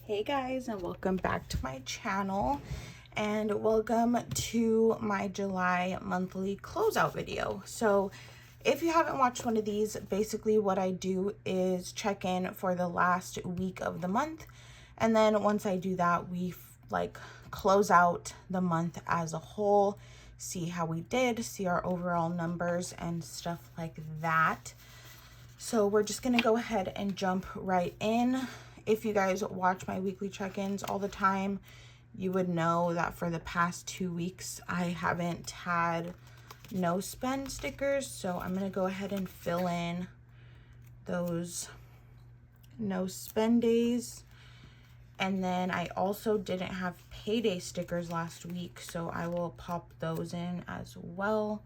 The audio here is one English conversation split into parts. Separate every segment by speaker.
Speaker 1: Hey guys, and welcome back to my channel, and welcome to my July monthly closeout video. So if you haven't watched one of these, basically what I do is check in for the last week of the month, and then once I do that, we like close out the month as a whole, see how we did, see our overall numbers and stuff like that. So we're just gonna go ahead and jump right in. If you guys watch my weekly check-ins all the time, you would know that for the past 2 weeks, I haven't had no spend stickers. So I'm gonna go ahead and fill in those no spend days. And then I also didn't have payday stickers last week, so I will pop those in as well.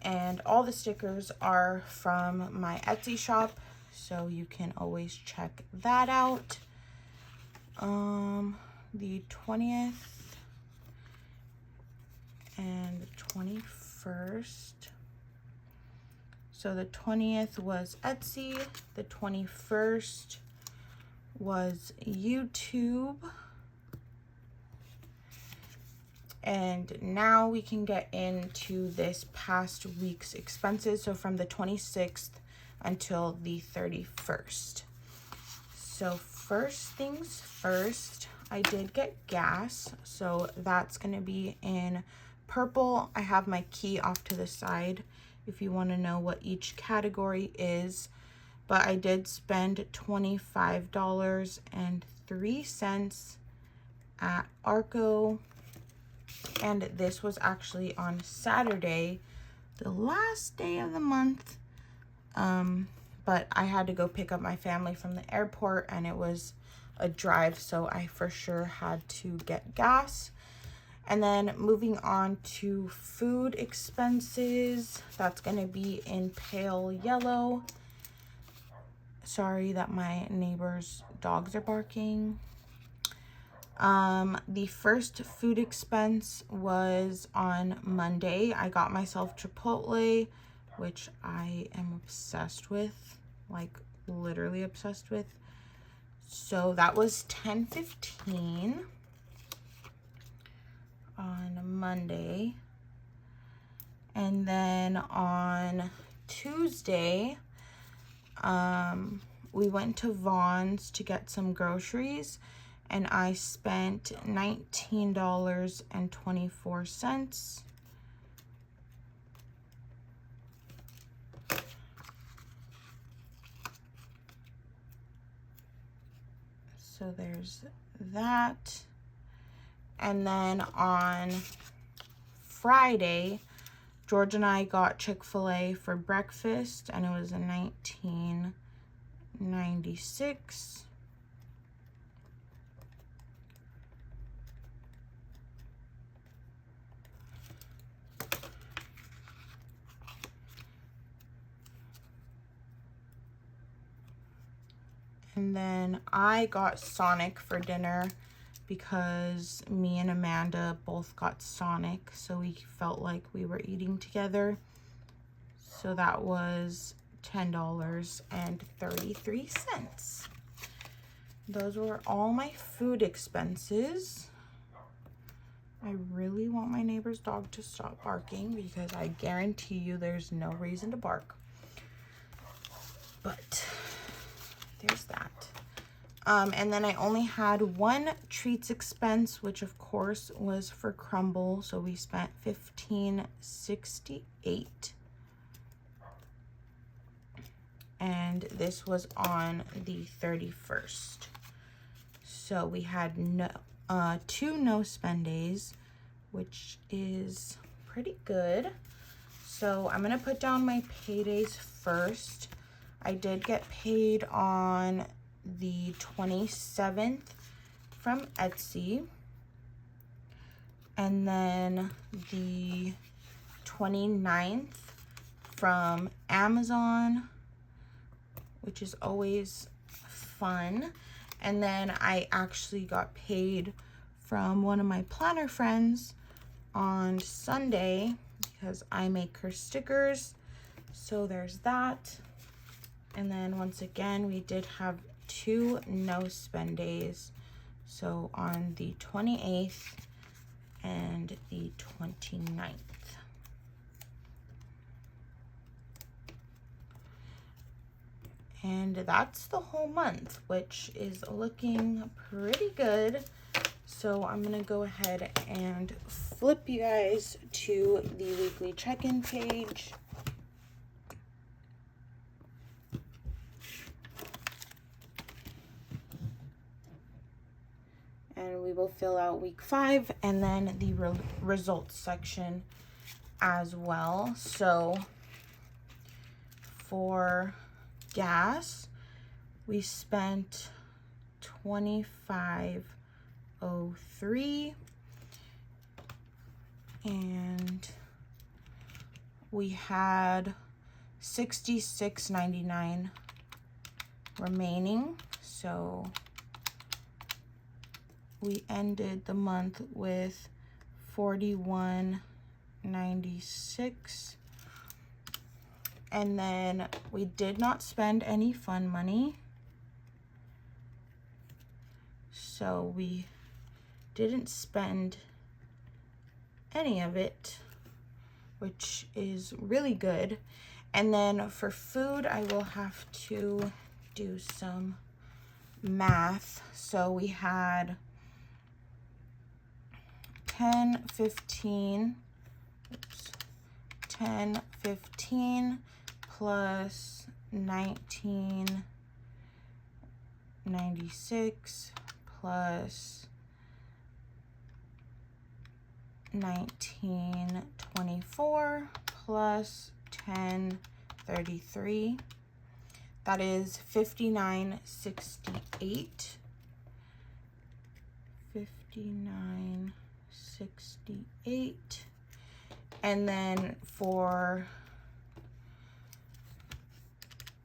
Speaker 1: And all the stickers are from my Etsy shop, so you can always check that out. The 20th and the 21st. So the 20th was Etsy, the 21st was YouTube. And now we can get into this past week's expenses. So from the 26th until the 31st. So first things first, I did get gas. So that's going to be in purple. I have my key off to the side if you want to know what each category is. But I did spend $25.03 at Arco. And this was actually on Saturday, the last day of the month. But I had to go pick up my family from the airport and it was a drive, so I for sure had to get gas. And then moving on to food expenses, that's going to be in pale yellow. Sorry that my neighbor's dogs are barking. The first food expense was on Monday. I got myself Chipotle, which I am obsessed with, like literally obsessed with. So that was $10.15 on Monday. And then on Tuesday, we went to Vaughn's to get some groceries. And I spent $19.24. So there's that. And then on Friday, George and I got Chick-fil-A for breakfast, and it was a $19.96. And then I got Sonic for dinner because me and Amanda both got Sonic, so we felt like we were eating together. So that was $10.33. Those were all my food expenses. I really want my neighbor's dog to stop barking because I guarantee you there's no reason to bark. But there's that. And then I only had one treats expense, which of course was for Crumble. So we spent $15.68. And this was on the 31st. So we had two no spend days, which is pretty good. So I'm going to put down my paydays first. I did get paid on the 27th from Etsy, and then the 29th from Amazon, which is always fun. And then I actually got paid from one of my planner friends on Sunday because I make her stickers. So there's that. And then once again, we did have 2 no spend days. So on the 28th and the 29th. And that's the whole month, which is looking pretty good. So I'm gonna go ahead and flip you guys to the weekly check-in page. And we will fill out week 5 and then the results section as well. So for gas, we spent $25.03, and we had $66.99 remaining. So we ended the month with $41.96. And then we did not spend any fun money. So we didn't spend any of it, which is really good. And then for food, I will have to do some math. So we had 10.15 plus 19.96 plus 19.24 plus 10.33. That is 59.68. 59.68. And then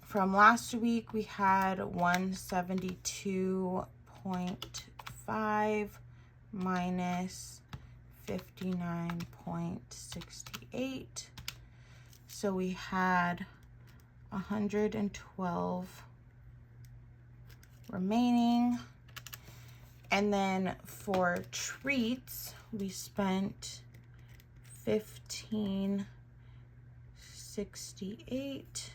Speaker 1: from last week, we had 172.5 minus 59.68. So we had 112 remaining. And then for treats, we spent $15.68.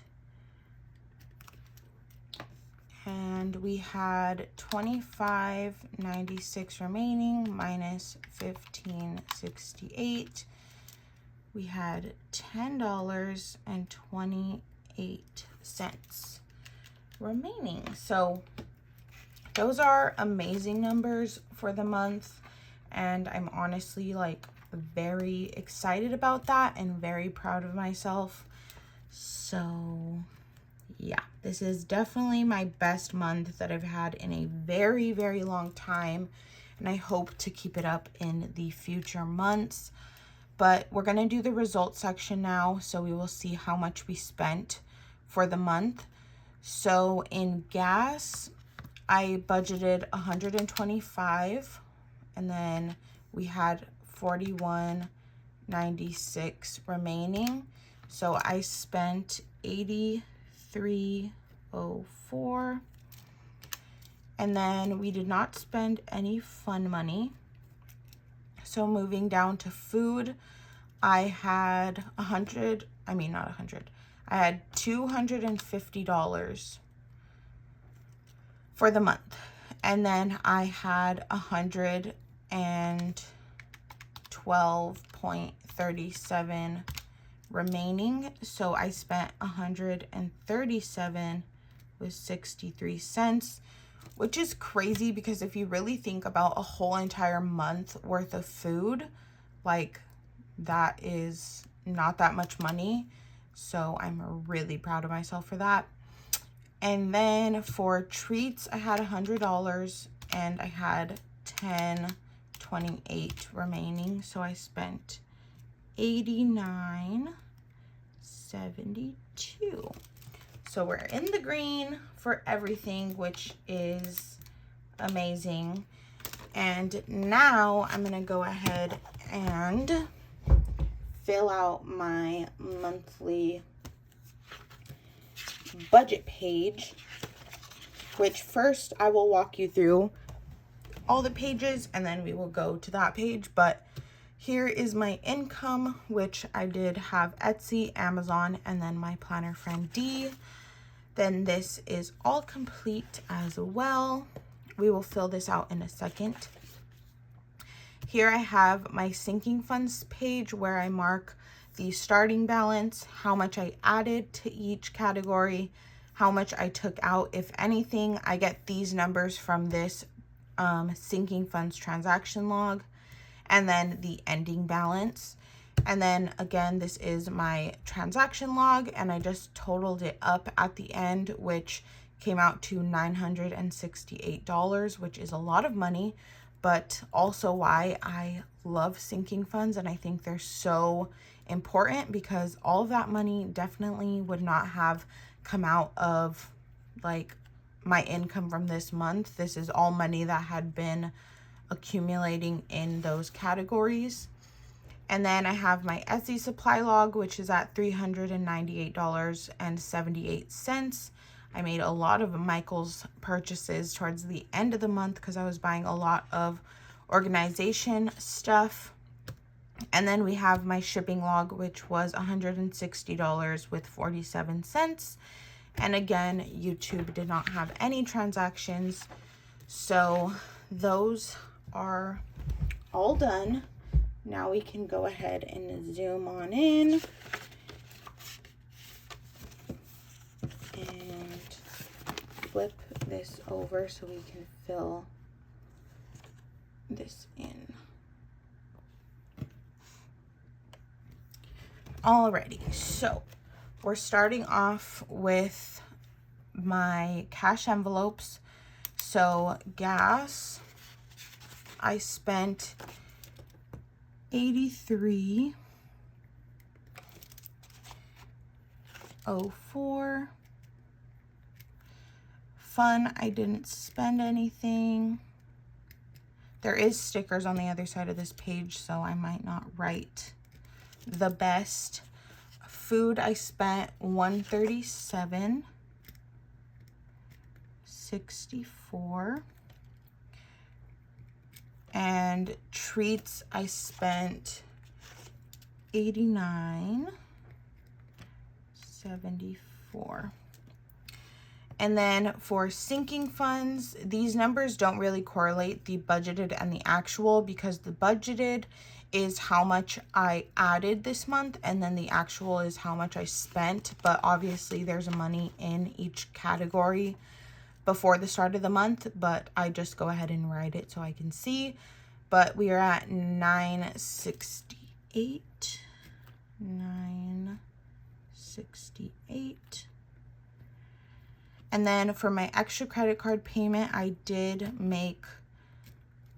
Speaker 1: And we had $25.96 remaining minus $15.68. We had $10.28 remaining. So those are amazing numbers for the month. And I'm honestly like very excited about that and very proud of myself. So yeah, this is definitely my best month that I've had in a very, very long time. And I hope to keep it up in the future months. But we're going to do the results section now. So we will see how much we spent for the month. So in gas, I budgeted $125, and then we had $41.96 remaining. So I spent $83.04. And then we did not spend any fun money. So moving down to food, I had I had $250 for the month. And then I had 112.37 remaining. So I spent 137.63, which is crazy because if you really think about a whole entire month worth of food, like that is not that much money. So I'm really proud of myself for that. And then for treats, I had $100 and I had $10.28 remaining. So I spent $89.72. So we're in the green for everything, which is amazing. And now I'm gonna go ahead and fill out my monthly budget page. which first I will walk you through all the pages and then we will go to that page. But here is my income, which I did have Etsy, Amazon, and then my planner friend D. Then this is all complete as well. We will fill this out in a second. Here I have my sinking funds page where I mark the starting balance, how much I added to each category, how much I took out, if anything. I get these numbers from this sinking funds transaction log, and then the ending balance. And then again, this is my transaction log, and I just totaled it up at the end, which came out to $968, which is a lot of money, but also why I love sinking funds. And I think they're so important because all of that money definitely would not have come out of like my income from this month. This is all money that had been accumulating in those categories. And then I have my Etsy supply log, which is at $398.78. I made a lot of Michael's purchases towards the end of the month because I was buying a lot of organization stuff. And then we have my shipping log, which was $160.47. And again, YouTube did not have any transactions. So those are all done. Now we can go ahead and zoom on in and flip this over so we can fill this in. Alrighty, so we're starting off with my cash envelopes. So gas, I spent $83.04. Fun, I didn't spend anything. There is stickers on the other side of this page, so I might not write the best. Food, I spent $137.64. And treats, I spent $89.74. And then for sinking funds, these numbers don't really correlate, the budgeted and the actual, because the budgeted is how much I added this month, and then the actual is how much I spent. But obviously there's money in each category before the start of the month, but I just go ahead and write it so I can see. But we are at $968. And then for my extra credit card payment, I did make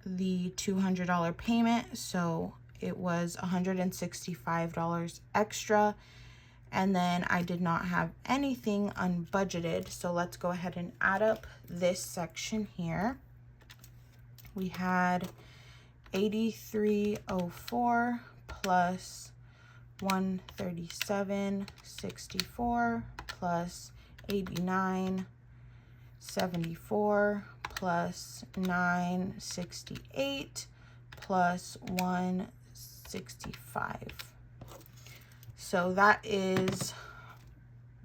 Speaker 1: the $200 payment, so it was $165 extra. And then I did not have anything unbudgeted, so let's go ahead and add up this section here. We had $83.04 plus $137.64 plus $89.74 plus $968 plus $165. So that is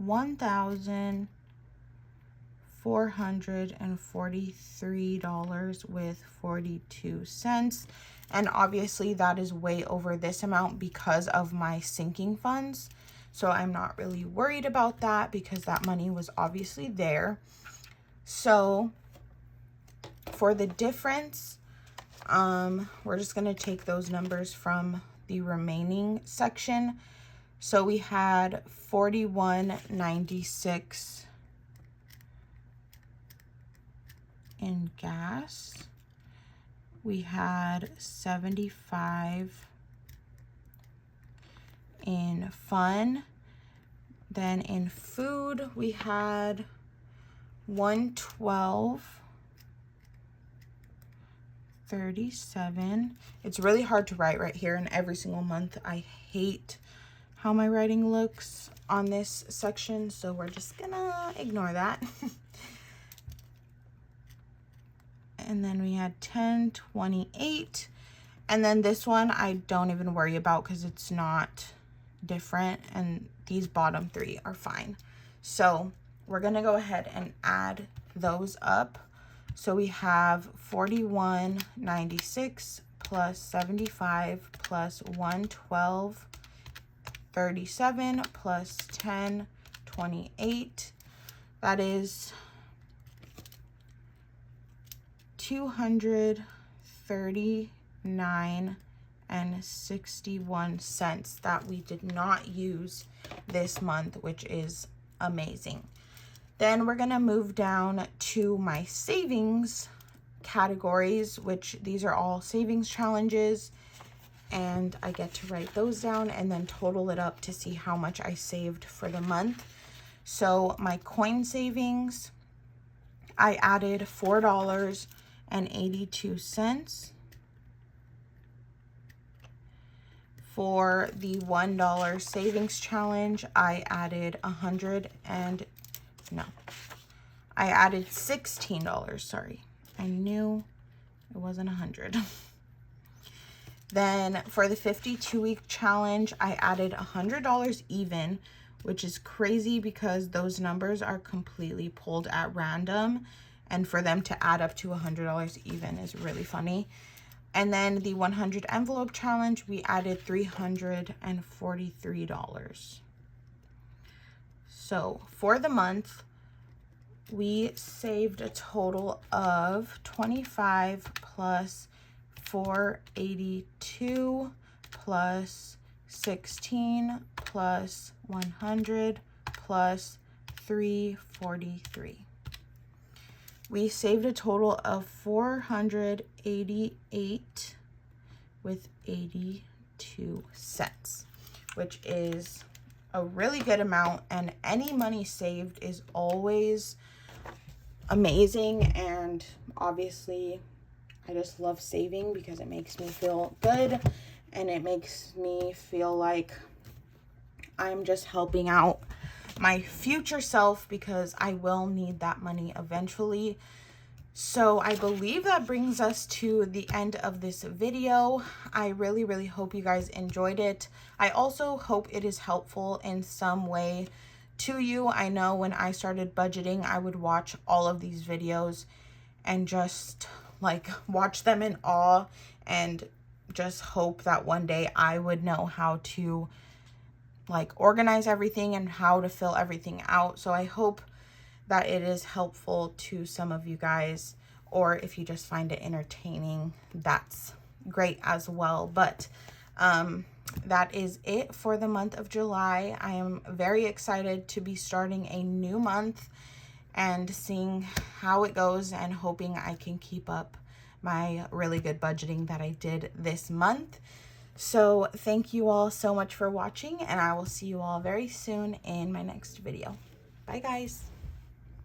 Speaker 1: $1,443.42. And obviously that is way over this amount because of my sinking funds. So I'm not really worried about that because that money was obviously there. So for the difference, we're just going to take those numbers from the remaining section. So we had $41.96 in gas. We had $75 in fun. Then in food, we had $112.37. It's really hard to write right here, and every single month I hate how my writing looks on this section, so we're just gonna ignore that. and then we had 10, 28. And then this one I don't even worry about because it's not different, and these bottom 3 are fine. So we're gonna go ahead and add those up. So we have 41.96 plus 75 plus 112.37 plus 10.28. That is $239.61 that we did not use this month, which is amazing. Then we're gonna move down to my savings categories, which these are all savings challenges, and I get to write those down and then total it up to see how much I saved for the month. So my coin savings, I added $4.82. For the $1 savings challenge, I added $16. Sorry, I knew it wasn't 100. Then for the 52-week challenge, I added $100 even, which is crazy because those numbers are completely pulled at random, and for them to add up to $100 even is really funny. And then the 100 envelope challenge, we added $343. So for the month, we saved a total of 25 plus 482 plus 16 plus 100 plus 343. We saved a total of 488 with 82 cents, which is a really good amount, and any money saved is always amazing. And obviously I just love saving because it makes me feel good, and it makes me feel like I'm just helping out my future self, because I will need that money eventually. So I believe that brings us to the end of this video. I really hope you guys enjoyed it. I also hope it is helpful in some way to you. I know when I started budgeting, I would watch all of these videos and just like watch them in awe and just hope that one day I would know how to like organize everything and how to fill everything out. So I hope that it is helpful to some of you guys, or if you just find it entertaining, that's great as well. But that is it for the month of July. I am very excited to be starting a new month and seeing how it goes, and hoping I can keep up my really good budgeting that I did this month. So thank you all so much for watching, and I will see you all very soon in my next video. Bye guys.